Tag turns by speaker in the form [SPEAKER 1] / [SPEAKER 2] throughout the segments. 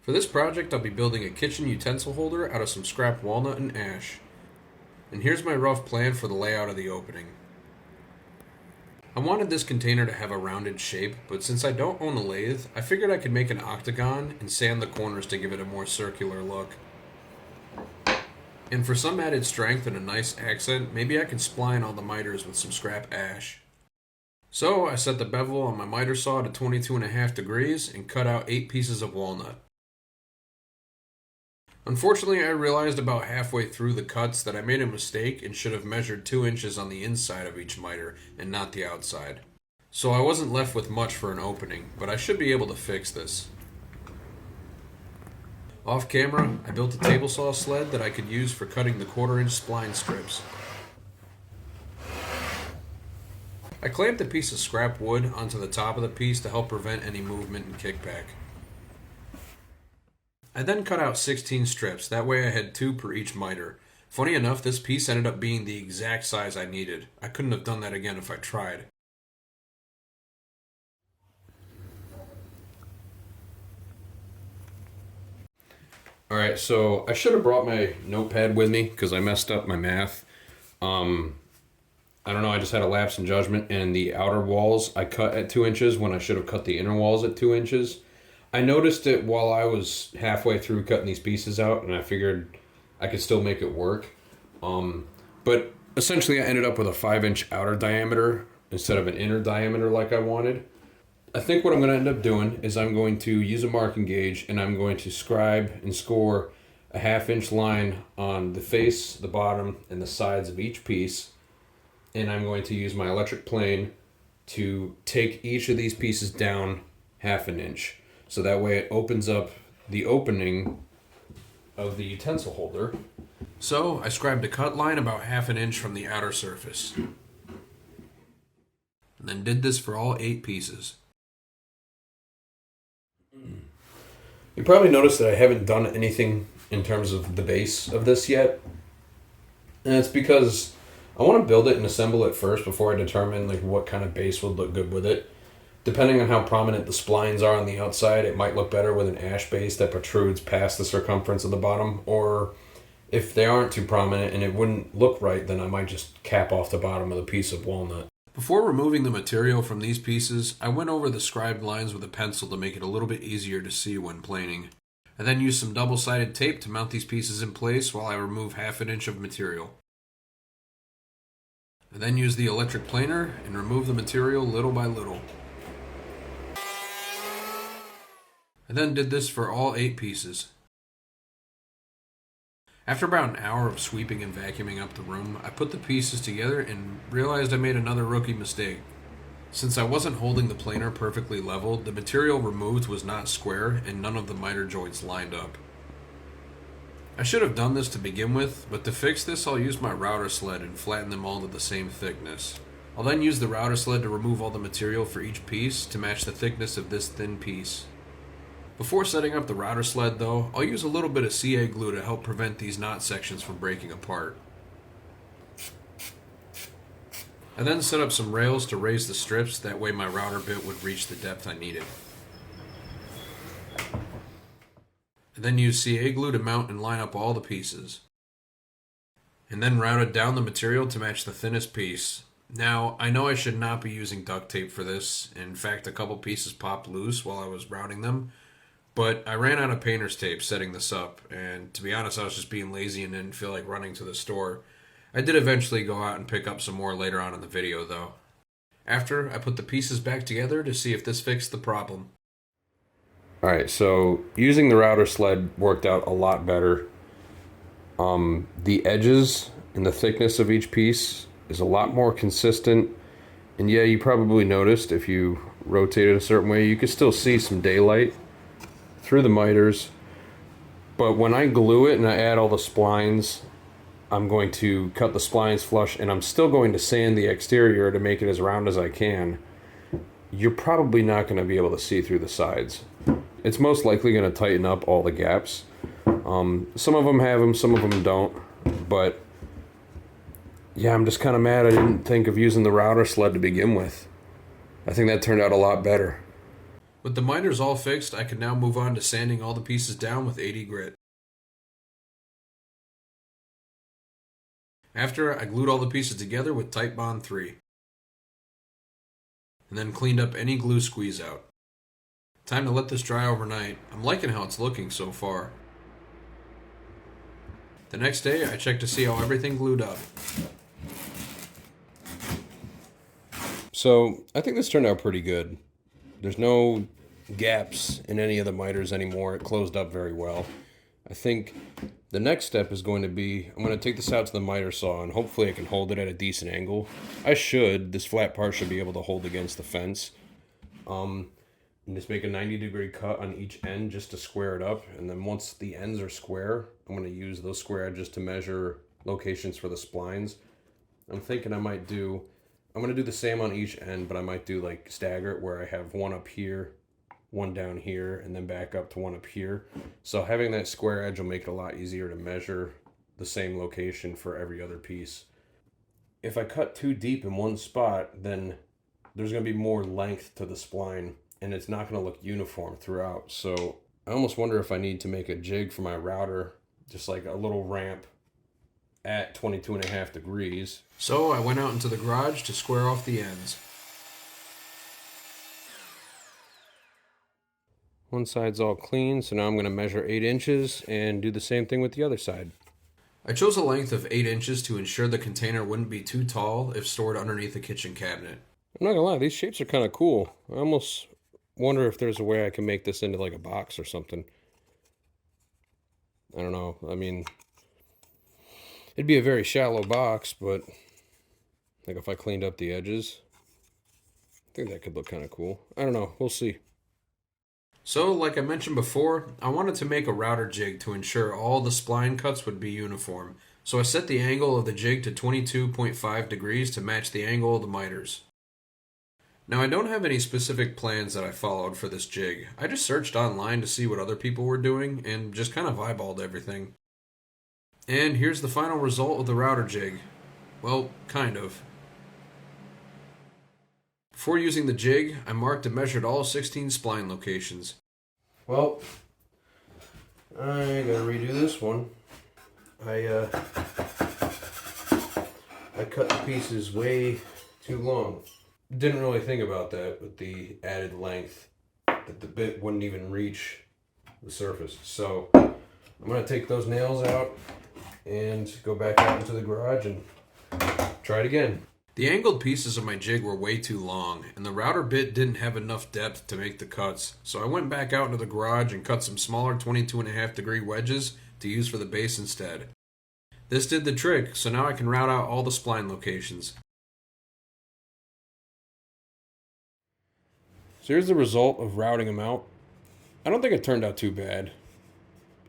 [SPEAKER 1] For this project, I'll be building a kitchen utensil holder out of some scrap walnut and ash. And here's my rough plan for the layout of the opening. I wanted this container to have a rounded shape, but since I don't own a lathe, I figured I could make an octagon and sand the corners to give it a more circular look. And for some added strength and a nice accent, maybe I could spline all the miters with some scrap ash. So I set the bevel on my miter saw to 22.5 degrees and cut out 8 pieces of walnut. Unfortunately, I realized about halfway through the cuts that I made a mistake and should have measured 2 inches on the inside of each miter and not the outside. So I wasn't left with much for an opening, but I should be able to fix this. Off camera, I built a table saw sled that I could use for cutting the 1/4-inch spline strips. I clamped a piece of scrap wood onto the top of the piece to help prevent any movement and kickback. I then cut out 16 strips, that way I had 2 per each miter. Funny enough, this piece ended up being the exact size I needed. I couldn't have done that again if I tried. Alright, so I should have brought my notepad with me because I messed up my math. I don't know, I just had a lapse in judgment, and the outer walls I cut at 2 inches when I should have cut the inner walls at 2 inches. I noticed it while I was halfway through cutting these pieces out, and I figured I could still make it work. But essentially I ended up with a 5-inch outer diameter instead of an inner diameter like I wanted. I think what I'm going to end up doing is I'm going to use a marking gauge, and I'm going to scribe and score a 1/2-inch line on the face, the bottom, and the sides of each piece. And I'm going to use my electric plane to take each of these pieces down 1/2 inch. So that way it opens up the opening of the utensil holder. So I scribed a cut line about 1/2 inch from the outer surface. And then did this for all 8 pieces. You probably noticed that I haven't done anything in terms of the base of this yet. And it's because I want to build it and assemble it first before I determine what kind of base would look good with it. Depending on how prominent the splines are on the outside, it might look better with an ash base that protrudes past the circumference of the bottom, or if they aren't too prominent and it wouldn't look right, then I might just cap off the bottom of the piece of walnut. Before removing the material from these pieces, I went over the scribed lines with a pencil to make it a little bit easier to see when planing. I then used some double-sided tape to mount these pieces in place while I remove 1/2 inch of material. I then used the electric planer and removed the material little by little. I then did this for all 8 pieces. After about an hour of sweeping and vacuuming up the room, I put the pieces together and realized I made another rookie mistake. Since I wasn't holding the planer perfectly level, the material removed was not square and none of the miter joints lined up. I should have done this to begin with, but to fix this I'll use my router sled and flatten them all to the same thickness. I'll then use the router sled to remove all the material for each piece to match the thickness of this thin piece. Before setting up the router sled though, I'll use a little bit of CA glue to help prevent these knot sections from breaking apart. I then set up some rails to raise the strips, that way my router bit would reach the depth I needed. I then used CA glue to mount and line up all the pieces. And then routed down the material to match the thinnest piece. Now, I know I should not be using duct tape for this. In fact, a couple pieces popped loose while I was routing them. But I ran out of painter's tape setting this up, and to be honest, I was just being lazy and didn't feel like running to the store. I did eventually go out and pick up some more later on in the video, though. After, I put the pieces back together to see if this fixed the problem. Alright, so using the router sled worked out a lot better. The edges and the thickness of each piece is a lot more consistent. And yeah, you probably noticed if you rotate it a certain way, you could still see some daylight through the miters. But when I glue it and I add all the splines, I'm going to cut the splines flush, and I'm still going to sand the exterior to make it as round as I can. You're probably not going to be able to see through the sides. It's most likely going to tighten up all the gaps. Some of them have them, some of them don't. But yeah, I'm just kind of mad I didn't think of using the router sled to begin with. I think that turned out a lot better. With the miters all fixed, I can now move on to sanding all the pieces down with 80 grit. After, I glued all the pieces together with ToolAds 3. And then cleaned up any glue squeeze out. Time to let this dry overnight. I'm liking how it's looking so far. The next day, I checked to see how everything glued up.
[SPEAKER 2] So, I think this turned out pretty good. There's no gaps in any of the miters anymore. It closed up very well. I think the next step is going to be, I'm going to take this out to the miter saw and hopefully I can hold it at a decent angle. I should. This flat part should be able to hold against the fence. And just make a 90-degree cut on each end just to square it up. And then once the ends are square, I'm going to use those square edges to measure locations for the splines. I'm thinking I'm going to do the same on each end, but I might do like stagger it where I have one up here, one down here, and then back up to one up here. So having that square edge will make it a lot easier to measure the same location for every other piece. If I cut too deep in one spot, then there's going to be more length to the spline, and it's not going to look uniform throughout. So I almost wonder if I need to make a jig for my router, just like a little ramp at 22.5 degrees.
[SPEAKER 1] So I went out into the garage to square off the ends.
[SPEAKER 2] One side's all clean, so now I'm going to measure 8 inches and do the same thing with the other side.
[SPEAKER 1] I chose a length of 8 inches to ensure the container wouldn't be too tall if stored underneath a kitchen cabinet.
[SPEAKER 2] I'm not gonna lie, these shapes are kind of cool. I almost wonder if there's a way I can make this into like a box or something. I don't know. I mean, it'd be a very shallow box, but like if I cleaned up the edges, I think that could look kind of cool. I don't know. We'll see.
[SPEAKER 1] So, like I mentioned before, I wanted to make a router jig to ensure all the spline cuts would be uniform. So I set the angle of the jig to 22.5 degrees to match the angle of the miters. Now, I don't have any specific plans that I followed for this jig. I just searched online to see what other people were doing and just kind of eyeballed everything. And here's the final result of the router jig. Well, kind of. Before using the jig, I marked and measured all 16 spline locations.
[SPEAKER 2] Well, I gotta redo this one. I cut the pieces way too long. Didn't really think about that with the added length, that the bit wouldn't even reach the surface. So I'm gonna take those nails out and go back out into the garage and try it again.
[SPEAKER 1] The angled pieces of my jig were way too long, and the router bit didn't have enough depth to make the cuts, so I went back out into the garage and cut some smaller 22.5 degree wedges to use for the base instead. This did the trick, so now I can route out all the spline locations.
[SPEAKER 2] So here's the result of routing them out. I don't think it turned out too bad.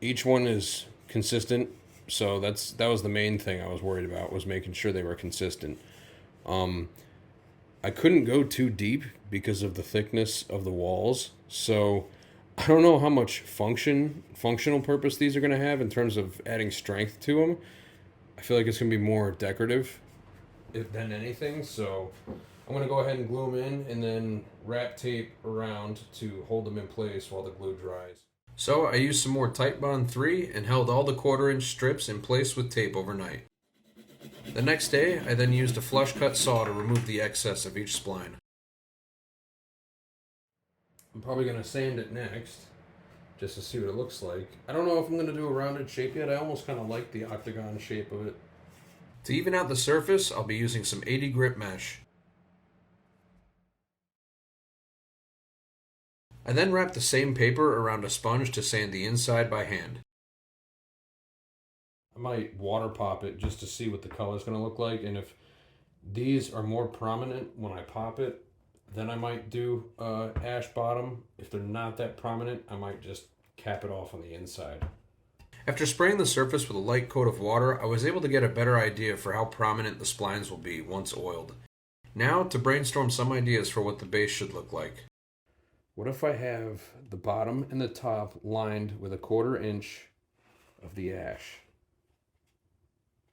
[SPEAKER 2] Each one is consistent, so that was the main thing I was worried about, was making sure they were consistent. I couldn't go too deep because of the thickness of the walls, so I don't know how much functional purpose these are going to have in terms of adding strength to them. I feel like it's going to be more decorative than anything, so I'm going to go ahead and glue them in and then wrap tape around to hold them in place while the glue dries.
[SPEAKER 1] So I used some more ToolAds 3 and held all the 1/4-inch strips in place with tape overnight. The next day, I then used a flush cut saw to remove the excess of each spline.
[SPEAKER 2] I'm probably going to sand it next, just to see what it looks like. I don't know if I'm going to do a rounded shape yet. I almost kind of like the octagon shape of it.
[SPEAKER 1] To even out the surface, I'll be using some 80 grit mesh. I then wrapped the same paper around a sponge to sand the inside by hand.
[SPEAKER 2] I might water pop it just to see what the color is going to look like, and if these are more prominent when I pop it, then I might do ash bottom. If they're not that prominent, I might just cap it off on the inside.
[SPEAKER 1] After spraying the surface with a light coat of water, I was able to get a better idea for how prominent the splines will be once oiled. Now to brainstorm some ideas for what the base should look like.
[SPEAKER 2] What if I have the bottom and the top lined with a 1/4 inch of the ash?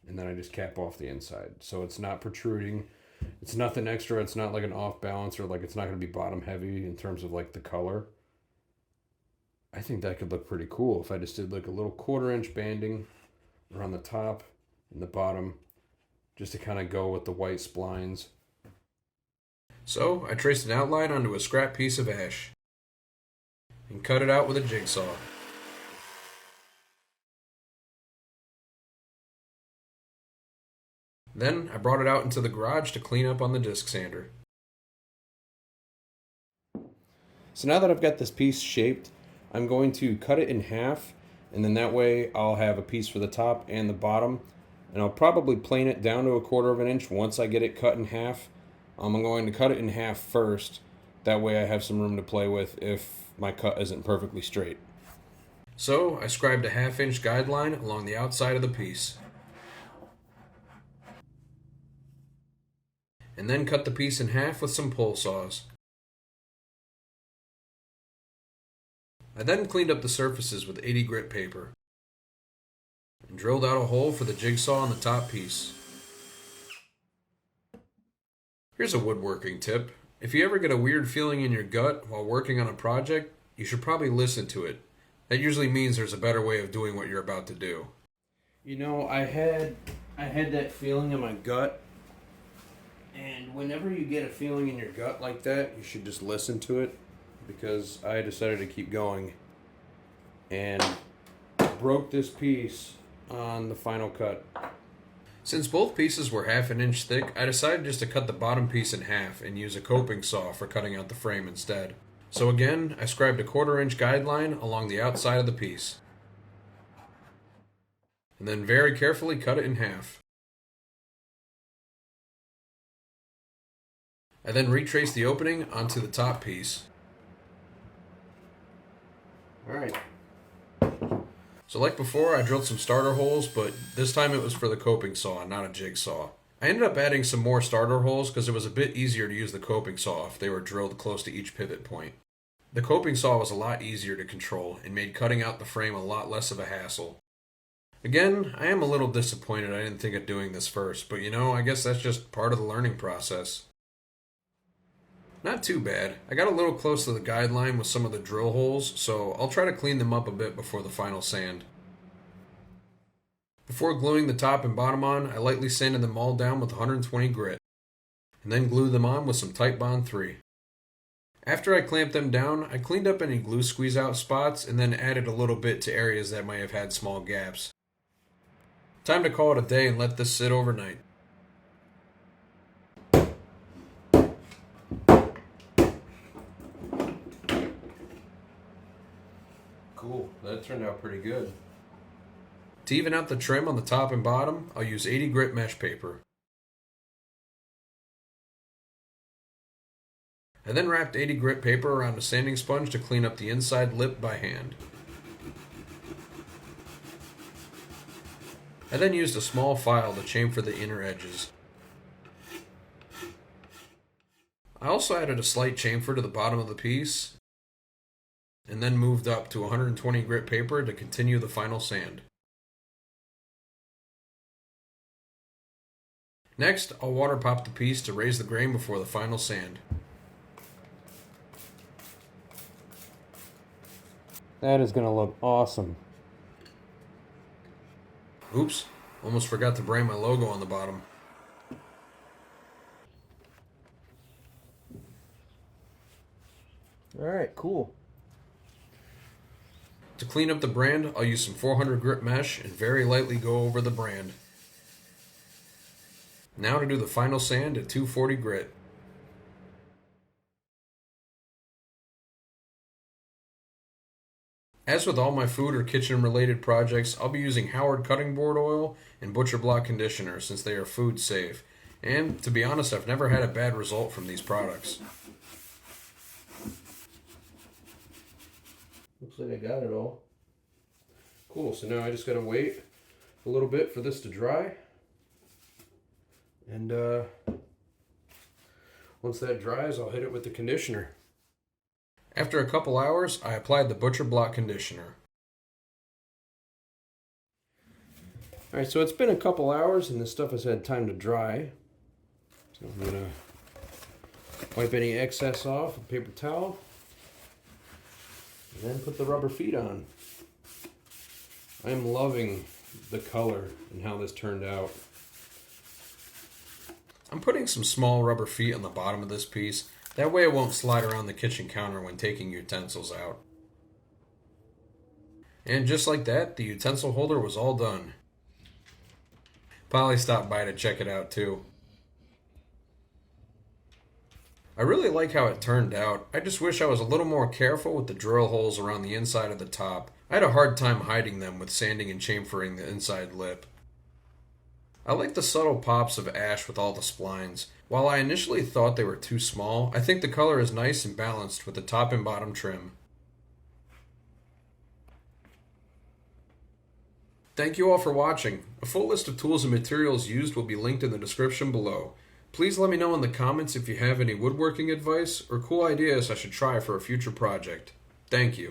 [SPEAKER 2] And then I just cap off the inside. So it's not protruding. It's nothing extra. It's not like an off balance, or like it's not going to be bottom heavy in terms of like the color. I think that could look pretty cool if I just did like a little 1/4 inch banding around the top and the bottom, just to kind of go with the white splines.
[SPEAKER 1] So I traced an outline onto a scrap piece of ash and cut it out with a jigsaw. Then I brought it out into the garage to clean up on the disc sander.
[SPEAKER 2] So now that I've got this piece shaped, I'm going to cut it in half, and then that way I'll have a piece for the top and the bottom, and I'll probably plane it down to a 1/4 inch once I get it cut in half. I'm going to cut it in half first, that way I have some room to play with if my cut isn't perfectly straight.
[SPEAKER 1] So I scribed a 1/2 inch guideline along the outside of the piece, and then cut the piece in half with some pole saws. I then cleaned up the surfaces with 80 grit paper and drilled out a hole for the jigsaw on the top piece. Here's a woodworking tip. If you ever get a weird feeling in your gut while working on a project, you should probably listen to it. That usually means there's a better way of doing what you're about to do.
[SPEAKER 2] You know, I had that feeling in my gut, and whenever you get a feeling in your gut like that, you should just listen to it, because I decided to keep going and broke this piece on the final cut.
[SPEAKER 1] Since both pieces were 1/2 inch thick, I decided just to cut the bottom piece in half and use a coping saw for cutting out the frame instead. So again, I scribed a 1/4 inch guideline along the outside of the piece, and then very carefully cut it in half. I then retraced the opening onto the top piece.
[SPEAKER 2] Alright.
[SPEAKER 1] So like before, I drilled some starter holes, but this time it was for the coping saw, not a jigsaw. I ended up adding some more starter holes because it was a bit easier to use the coping saw if they were drilled close to each pivot point. The coping saw was a lot easier to control and made cutting out the frame a lot less of a hassle. Again, I am a little disappointed I didn't think of doing this first, but you know, I guess that's just part of the learning process. Not too bad. I got a little close to the guideline with some of the drill holes, so I'll try to clean them up a bit before the final sand. Before gluing the top and bottom on, I lightly sanded them all down with 120 grit, and then glued them on with some TightBond 3. After I clamped them down, I cleaned up any glue squeeze out spots and then added a little bit to areas that might have had small gaps. Time to call it a day and let this sit overnight.
[SPEAKER 2] Cool, that turned out pretty good.
[SPEAKER 1] To even out the trim on the top and bottom, I'll use 80 grit mesh paper. I then wrapped 80 grit paper around a sanding sponge to clean up the inside lip by hand. I then used a small file to chamfer the inner edges. I also added a slight chamfer to the bottom of the piece, and then moved up to 120 grit paper to continue the final sand. Next, I'll water pop the piece to raise the grain before the final sand.
[SPEAKER 2] That is going to look awesome.
[SPEAKER 1] Oops, almost forgot to brand my logo on the bottom.
[SPEAKER 2] Alright, cool.
[SPEAKER 1] To clean up the brand, I'll use some 400 grit mesh and very lightly go over the brand. Now to do the final sand at 240 grit. As with all my food or kitchen related projects, I'll be using Howard cutting board oil and butcher block conditioner since they are food safe. And to be honest, I've never had a bad result from these products.
[SPEAKER 2] Looks like I got it all. Cool, so now I just gotta wait a little bit for this to dry. And once that dries, I'll hit it with the conditioner.
[SPEAKER 1] After a couple hours, I applied the butcher block conditioner.
[SPEAKER 2] Alright, so it's been a couple hours and this stuff has had time to dry. So I'm gonna wipe any excess off with a paper towel. And then put the rubber feet on. I'm loving the color and how this turned out.
[SPEAKER 1] I'm putting some small rubber feet on the bottom of this piece. That way it won't slide around the kitchen counter when taking utensils out. And just like that, the utensil holder was all done. Polly stopped by to check it out too. I really like how it turned out. I just wish I was a little more careful with the drill holes around the inside of the top. I had a hard time hiding them with sanding and chamfering the inside lip. I like the subtle pops of ash with all the splines. While I initially thought they were too small, I think the color is nice and balanced with the top and bottom trim. Thank you all for watching. A full list of tools and materials used will be linked in the description below. Please let me know in the comments if you have any woodworking advice or cool ideas I should try for a future project. Thank you.